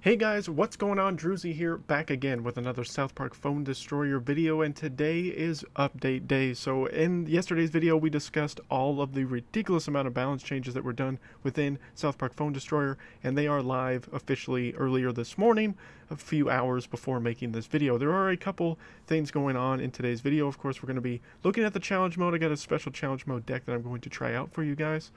Hey guys, what's going on? Druzy here, back again with another South Park Phone Destroyer video, and today is update day. So in yesterday's video, we discussed all of the ridiculous amount of balance changes that were done within South Park Phone Destroyer, and they are live officially earlier this morning, a few hours before making this video. There are a couple things going on in today's video. Of course, we're going to be looking at the challenge mode. I got a special challenge mode deck that I'm going to try out for you guys.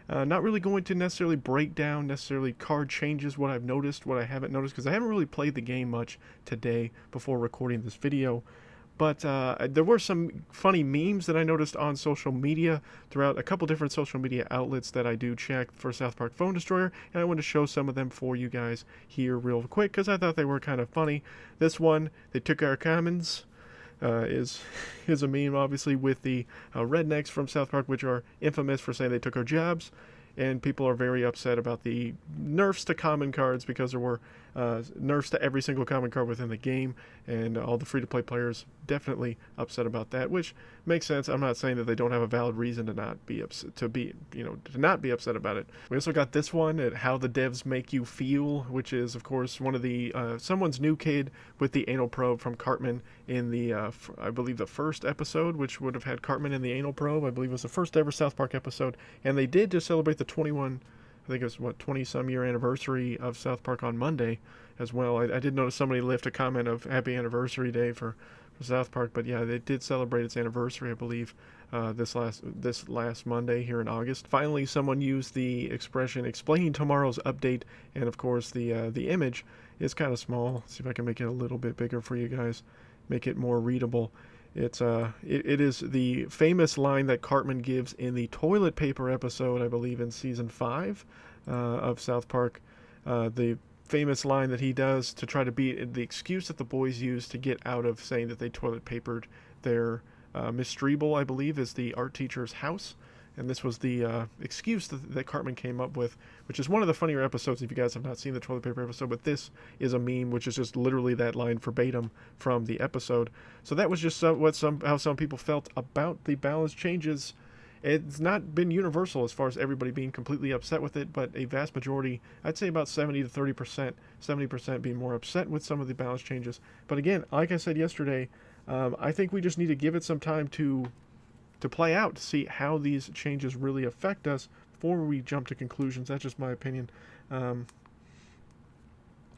Not really going to necessarily break down necessarily card changes, what I've noticed, what I haven't noticed, because I haven't really played the game much today before recording this video. But there were some funny memes that I noticed on social media throughout a couple different social media outlets that I do check for South Park Phone Destroyer, and I want to show some of them for you guys here real quick because I thought they were kind of funny. This one, they took our commons. Is a meme, obviously, with the rednecks from South Park, which are infamous for saying they took our jobs, and people are very upset about the nerfs to common cards because there were nerfs to every single common card within the game, and all the free-to-play players definitely upset about that, which makes sense. I'm not saying that they don't have a valid reason to not be upset, to not be upset about it. We also got this one at How the Devs Make You Feel, which is, of course, one of the someone's new kid with the anal probe from Cartman in the I believe the first episode, which would have had Cartman in the anal probe. I believe it was the first ever South Park episode, and they did just celebrate the 21, I think it was, 20 some year anniversary of South Park on Monday as well. I did notice somebody left a comment of happy anniversary day for South Park, but yeah, they did celebrate its anniversary, I believe, this last Monday here in August. Finally, someone used the expression explaining tomorrow's update, and of course the image is kind of small. Let's see if I can make it a little bit bigger for you guys, make it more readable. It is the famous line that Cartman gives in the toilet paper episode, I believe, in season 5 of South Park. The famous line that he does to try to beat the excuse that the boys use to get out of saying that they toilet papered their Miss Strebel, I believe, is the art teacher's house. And this was the excuse that Cartman came up with, which is one of the funnier episodes if you guys have not seen the toilet paper episode. But this is a meme, which is just literally that line verbatim from the episode. So that was just how some people felt about the balance changes. It's not been universal as far as everybody being completely upset with it, but a vast majority, I'd say about 70 to 30%, 70% being more upset with some of the balance changes. But again, like I said yesterday, I think we just need to give it some time to play out, to see how these changes really affect us before we jump to conclusions. That's just my opinion. And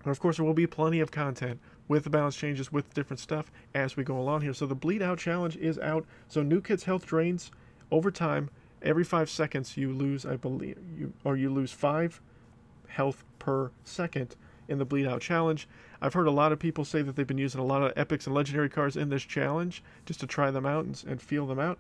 of course, there will be plenty of content with the balance changes, with different stuff as we go along here. So the Bleed Out Challenge is out. So new kids' health drains over time. Every 5 seconds you lose, I believe, you lose 5 health per second in the Bleed Out Challenge. I've heard a lot of people say that they've been using a lot of epics and legendary cards in this challenge just to try them out and feel them out.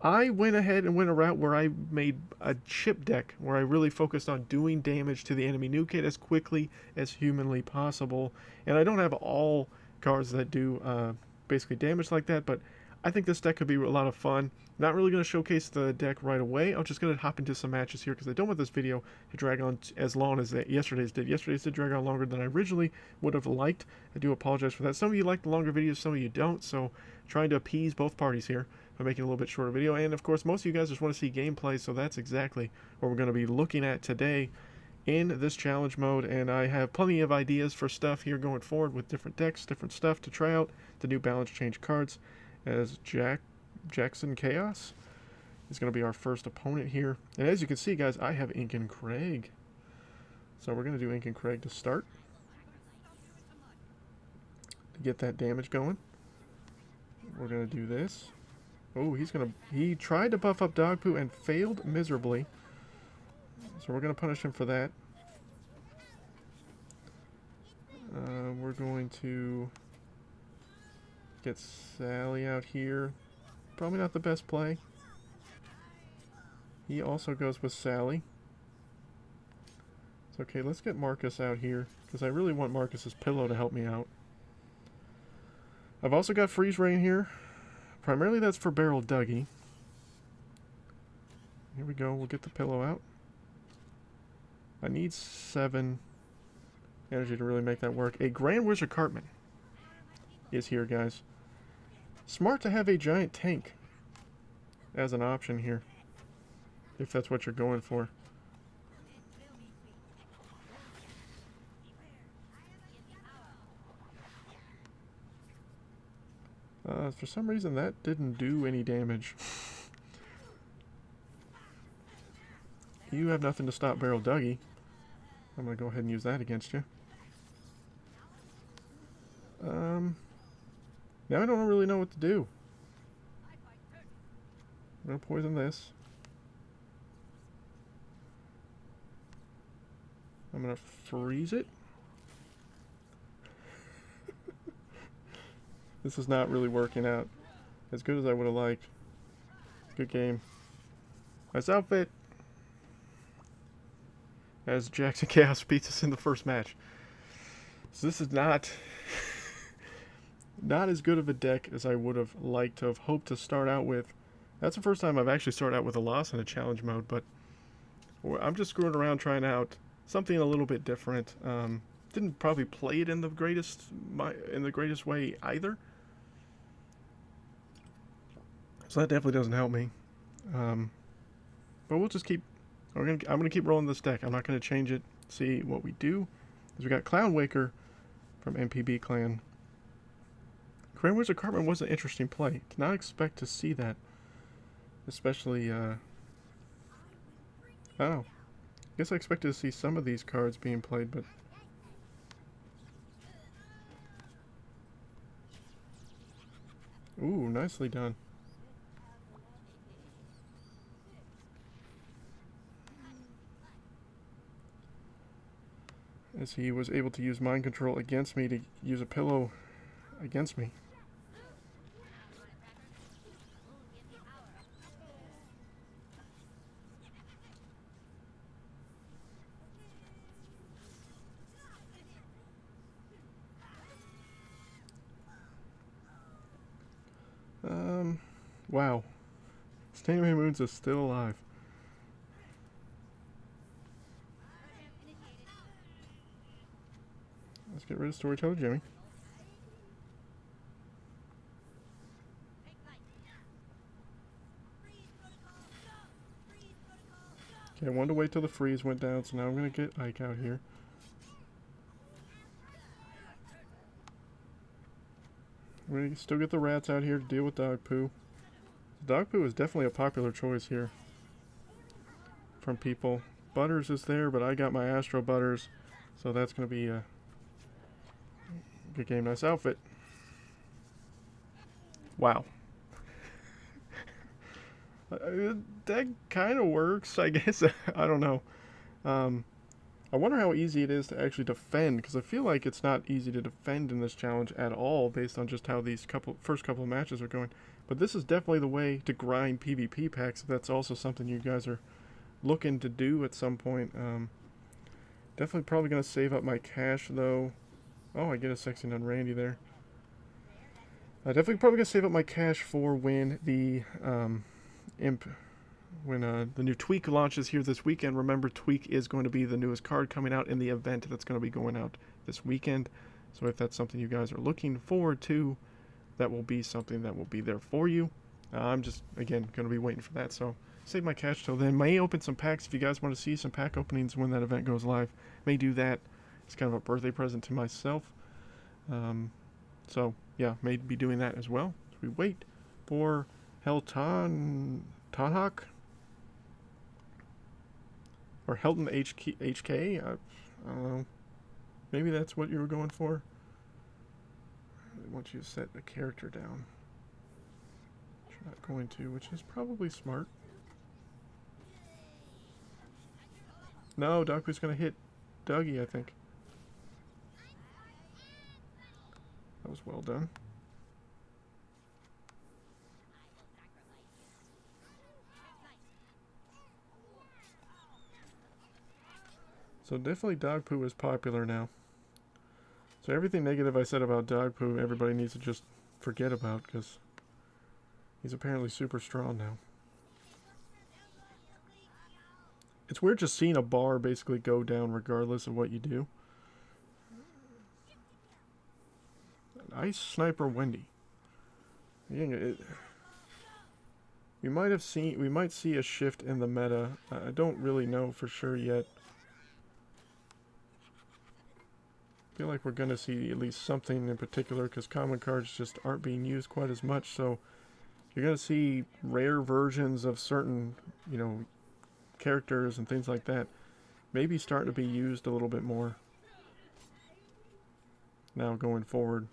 I went ahead and went a route where I made a chip deck where I really focused on doing damage to the enemy new kid as quickly as humanly possible. And I don't have all cards that do basically damage like that, but I think this deck could be a lot of fun. Not really going to showcase the deck right away. I'm just going to hop into some matches here because I don't want this video to drag on as long as yesterday's did. Yesterday's did drag on longer than I originally would have liked. I do apologize for that. Some of you like the longer videos, some of you don't, so trying to appease both parties here by making a little bit shorter video. And of course, most of you guys just want to see gameplay, so that's exactly what we're going to be looking at today in this challenge mode. And I have plenty of ideas for stuff here going forward with different decks, different stuff to try out, the new balance change cards, as Jackson Chaos is going to be our first opponent here. And as you can see, guys, I have Incan Craig. So we're going to do Incan Craig to start, to get that damage going. We're going to do this. Oh, he tried to buff up Dog Poo and failed miserably. So we're going to punish him for that. We're going to get Sally out here. Probably not the best play. He also goes with Sally. It's okay, let's get Marcus out here, because I really want Marcus's pillow to help me out. I've also got Freeze Rain here. Primarily that's for Barrel Dougie. Here we go, we'll get the pillow out. I need 7 energy to really make that work. A Grand Wizard Cartman is here, guys. Smart to have a giant tank as an option here, if that's what you're going for. For some reason that didn't do any damage. You have nothing to stop Barrel Dougie. I'm gonna go ahead and use that against you. Now I don't really know what to do. I'm gonna poison this. I'm gonna freeze it. This is not really working out as good as I would have liked. Good game. Nice outfit. As Jackson Chaos beats us in the first match. So this is not as good of a deck as I would have liked to have hoped to start out with. That's the first time I've actually started out with a loss in a challenge mode, but I'm just screwing around trying out something a little bit different. Didn't probably play it in the greatest way either. So that definitely doesn't help me. But we'll just keep. I'm gonna keep rolling this deck. I'm not gonna change it. See what we do. Because we got Clown Waker from MPB Clan. Grand Wizard Cartman was an interesting play. Did not expect to see that. Especially, oh. Guess I expected to see some of these cards being played, but... Ooh, nicely done. As he was able to use mind control against me to use a pillow against me. Wow. Standing Moons is still alive. Let's get rid of Storyteller Jimmy. Okay, I wanted to wait till the freeze went down, so now I'm going to get Ike out here. We're going to still get the rats out here to deal with Dog Poo. Dog Poo is definitely a popular choice here from people. Butters is there, but I got my Astro Butters, so that's going to be a good game. Nice outfit. Wow. That kind of works, I guess. I don't know. I wonder how easy it is to actually defend, because I feel like it's not easy to defend in this challenge at all, based on just how these first couple of matches are going. But this is definitely the way to grind PvP packs, if that's also something you guys are looking to do at some point. Definitely probably going to save up my cash, though. Oh, I get a Sexy Nun Randy there. Definitely probably going to save up my cash for when the the new Tweak launches here this weekend. Remember, Tweak is going to be the newest card coming out in the event that's going to be going out this weekend. So if that's something you guys are looking forward to, that will be something that will be there for you. I'm just, again, going to be waiting for that. So save my cash till then. May open some packs if you guys want to see some pack openings when that event goes live. May do that. It's kind of a birthday present to myself. So, yeah, may be doing that as well. So we wait for Tonhawk? Or Helton HK? I don't know. Maybe that's what you were going for. I want you to set the character down. Which you're not going to, which is probably smart. No, Dogpoo's going to hit Dougie, I think. That was well done. So definitely Dog Poo is popular now. So everything negative I said about Dog Poo, everybody needs to just forget about, because he's apparently super strong now. It's weird just seeing a bar basically go down regardless of what you do. Ice Sniper Wendy. We might see a shift in the meta. I don't really know for sure yet. feel like we're going to see at least something in particular, because common cards just aren't being used quite as much. So you're going to see rare versions of certain, you know, characters and things like that maybe starting to be used a little bit more now going forward.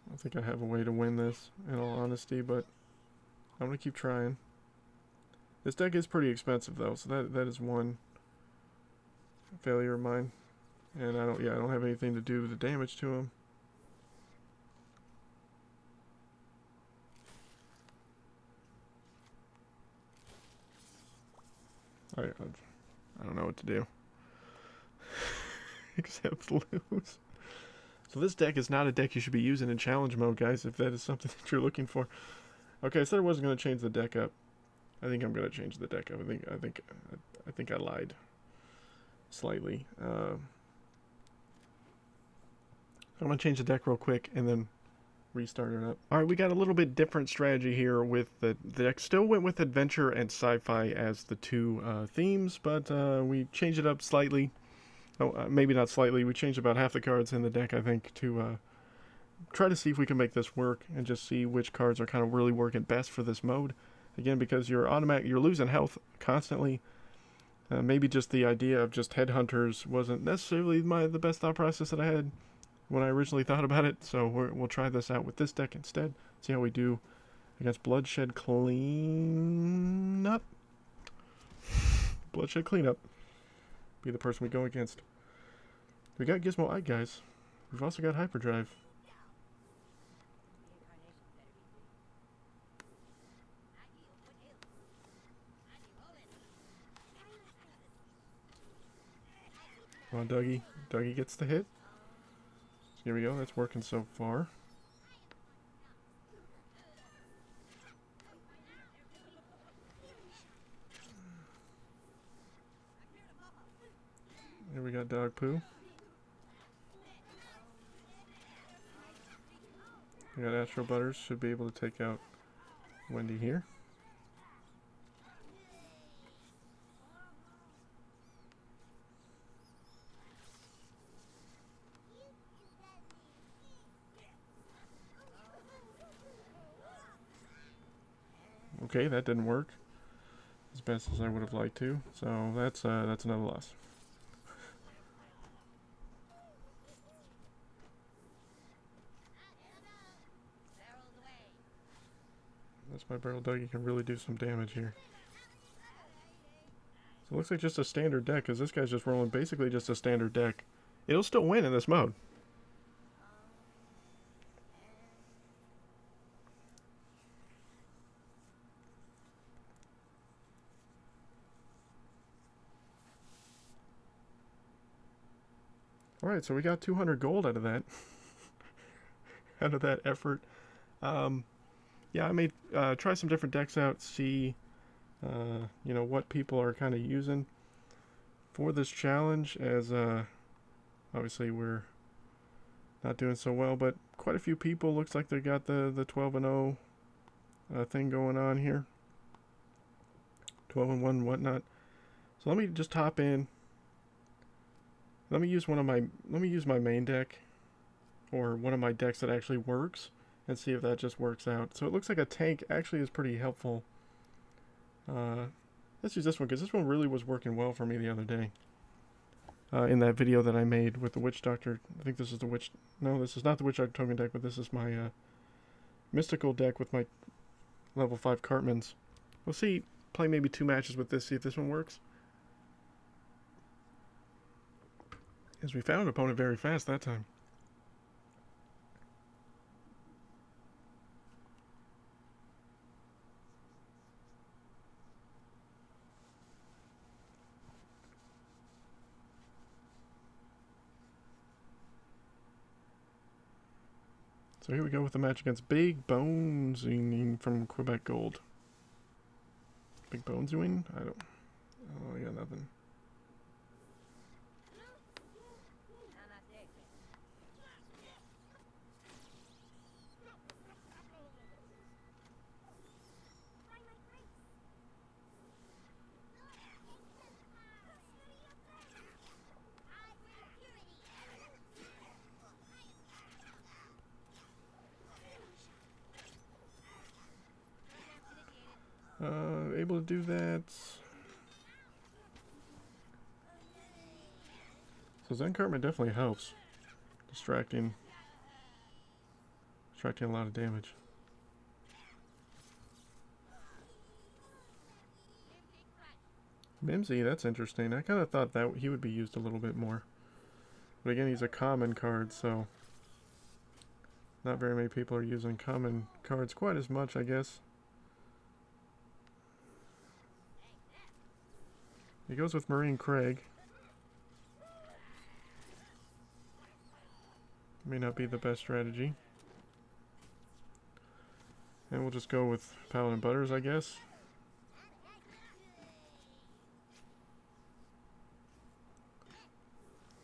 I don't think I have a way to win this, in all honesty, but I'm going to keep trying. This deck is pretty expensive though, so that is one failure of mine. And I don't have anything to do the damage to him. I don't know what to do. Except lose. So this deck is not a deck you should be using in challenge mode, guys, if that is something that you're looking for. Okay, I said I wasn't going to change the deck up. I think I'm going to change the deck up. I think I lied slightly. I'm going to change the deck real quick and then restart it up. Alright, we got a little bit different strategy here with the deck. Still went with adventure and sci-fi as the two themes, but we changed it up slightly. Oh, maybe not slightly. We changed about half the cards in the deck, I think, to try to see if we can make this work and just see which cards are kind of really working best for this mode. Again, because you're losing health constantly. Maybe just the idea of just headhunters wasn't necessarily the best thought process that I had when I originally thought about it. So we'll try this out with this deck instead. See how we do against Bloodshed Cleanup. Bloodshed Cleanup. Be the person we go against. We got Gizmo Eye, guys. We've also got Hyperdrive. Come on, Dougie. Dougie gets the hit. Here we go. That's working so far. Here we got Dog Poo. We got Astro Butters. Should be able to take out Wendy here. Okay, that didn't work as best as I would have liked to. So that's another loss. That's my Barrel Dougie can really do some damage here. So it looks like just a standard deck, because this guy's just rolling basically just a standard deck. It'll still win in this mode. Alright, so we got 200 gold out of that. Out of that effort. Yeah, I may try some different decks out, see you know, what people are kind of using for this challenge, as obviously we're not doing so well, but quite a few people looks like they got the 12-0 thing going on here. 12-1 whatnot. So let me just hop in. Let me use my main deck, or one of my decks that actually works, and see if that just works out. So it looks like a tank actually is pretty helpful. Let's use this one, because this one really was working well for me the other day. In that video that I made with the Witch Doctor. I think this is the Witch... No, this is not the Witch Doctor token deck, but this is my mystical deck with my level 5 Cartmans. We'll see, play maybe 2 matches with this, see if this one works. As we found an opponent very fast that time. So here we go with the match against Big Bones from Quebec Gold. Big Bones you win? I got nothing. Able to do that. So Zen Cartman definitely helps. Distracting a lot of damage. Mimsy, that's interesting. I kind of thought that he would be used a little bit more. But again, he's a common card, so not very many people are using common cards quite as much, I guess. He goes with Marine Craig. May not be the best strategy. And we'll just go with Paladin Butters, I guess.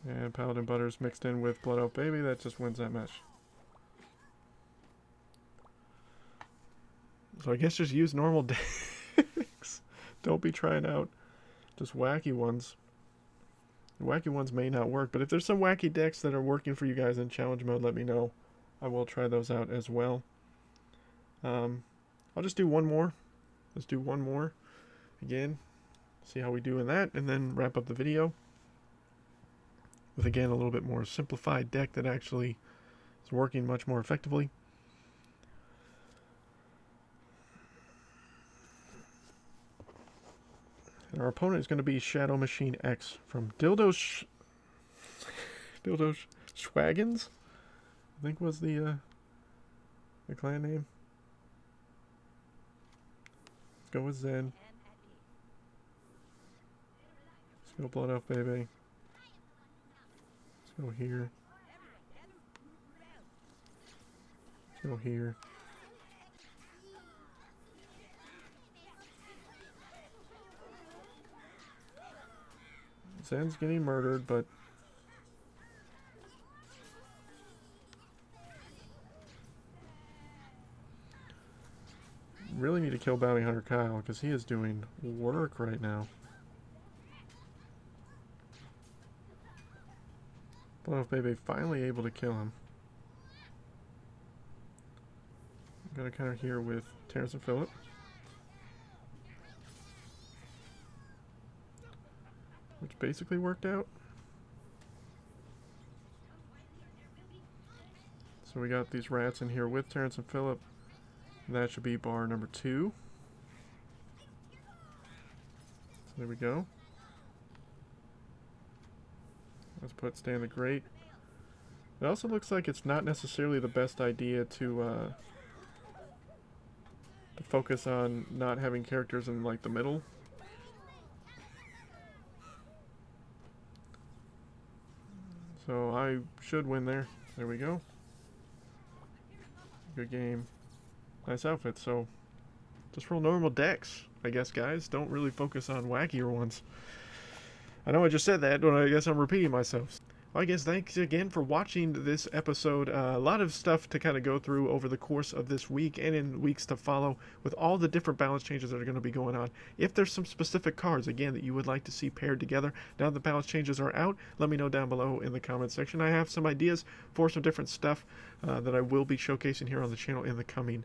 And Paladin Butters mixed in with Blood Elf Baby, that just wins that match. So I guess just use normal decks. Don't be trying out just wacky ones. The wacky ones may not work, but if there's some wacky decks that are working for you guys in challenge mode, let me know. I will try those out as well. I'll just do one more. Let's do one more again. See how we do in that, and then wrap up the video with, again, a little bit more simplified deck that actually is working much more effectively. And our opponent is going to be Shadow Machine X from Dildo Schwaggens, I think was the clan name. Let's go with Zen. Let's go Blood Elf Baby. Let's go here. Let's go here. Zen's getting murdered, but really need to kill Bounty Hunter Kyle because he is doing work right now. Blood Elf Baby finally able to kill him. I'm gonna counter here with Terrence and Phillip. Which basically worked out. So we got these rats in here with Terrence and Phillip. That should be bar number 2. So there we go. Let's put Stan the Great. It also looks like it's not necessarily the best idea to focus on not having characters in like the middle. So I should win there. There we go. Good game. Nice outfit. So just roll normal decks, I guess, guys. Don't really focus on wackier ones. I know I just said that, but I guess I'm repeating myself. Well, I guess thanks again for watching this episode. A lot of stuff to kind of go through over the course of this week and in weeks to follow with all the different balance changes that are going to be going on. If there's some specific cards, again, that you would like to see paired together now that the balance changes are out, let me know down below in the comments section. I have some ideas for some different stuff that I will be showcasing here on the channel in the coming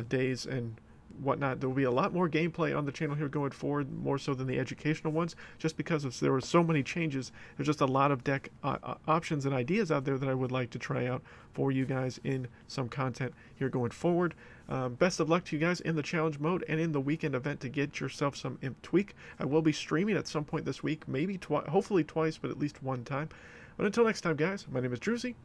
days and whatnot. There will be a lot more gameplay on the channel here going forward, more so than the educational ones, just because there were so many changes. There's just a lot of deck options and ideas out there that I would like to try out for you guys in some content here going forward. Best of luck to you guys in the challenge mode and in the weekend event to get yourself some Imp Tweak. I will be streaming at some point this week, maybe hopefully twice, but at least one time. But until next time, guys, my name is Druzy.